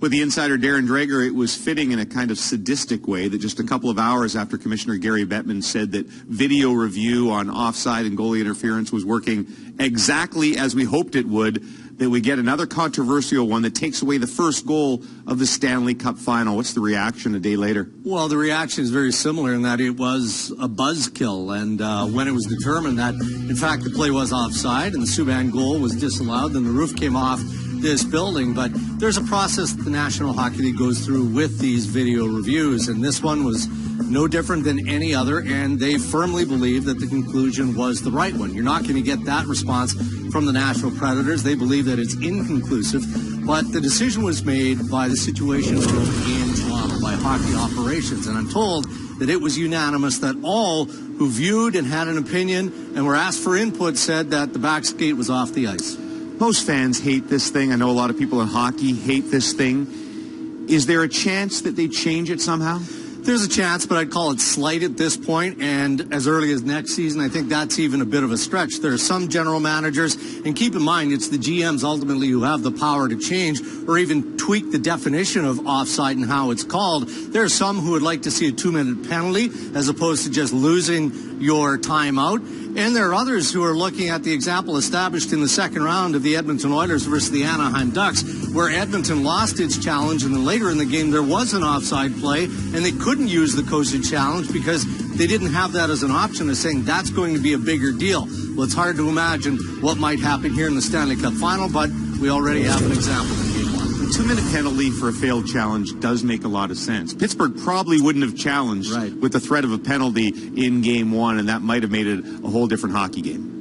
With the insider Darren Dreger, it was fitting in a kind of sadistic way that just a couple of hours after Commissioner Gary Bettman said that video review on offside and goalie interference was working exactly as we hoped it would, that we get another controversial one that takes away the first goal of the Stanley Cup final. What's the reaction a day later? Well, the reaction is very similar in that it was a buzzkill, and when it was determined that, in fact, the play was offside and the Subban goal was disallowed, then the roof came off this building. But there's a process that the National Hockey League goes through with these video reviews, and this one was no different than any other, and they firmly believe that the conclusion was the right one. You're not going to get that response from the Nashville Predators. They believe that it's inconclusive, but the decision was made by the Situation Room in Toronto, by hockey operations, and I'm told that it was unanimous, that all who viewed and had an opinion and were asked for input said that the back skate was off the ice. Most fans hate this thing. I know a lot of people in hockey hate this thing. Is there a chance that they change it somehow? There's a chance, but I'd call it slight at this point, and as early as next season, I think that's even a bit of a stretch. There are some general managers, and keep in mind, it's the GMs ultimately who have the power to change or even tweak the definition of offside and how it's called. There are some who would like to see a 2-minute penalty as opposed to just losing your timeout. And there are others who are looking at the example established in the second round of the Edmonton Oilers versus the Anaheim Ducks, where Edmonton lost its challenge, and then later in the game there was an offside play, and they couldn't use the coaching challenge because they didn't have that as an option, as saying that's going to be a bigger deal. Well, it's hard to imagine what might happen here in the Stanley Cup final, but we already have an example in Game 1. A 2-minute penalty for a failed challenge does make a lot of sense. Pittsburgh probably wouldn't have challenged with the threat of a penalty in Game 1, and that might have made it a whole different hockey game.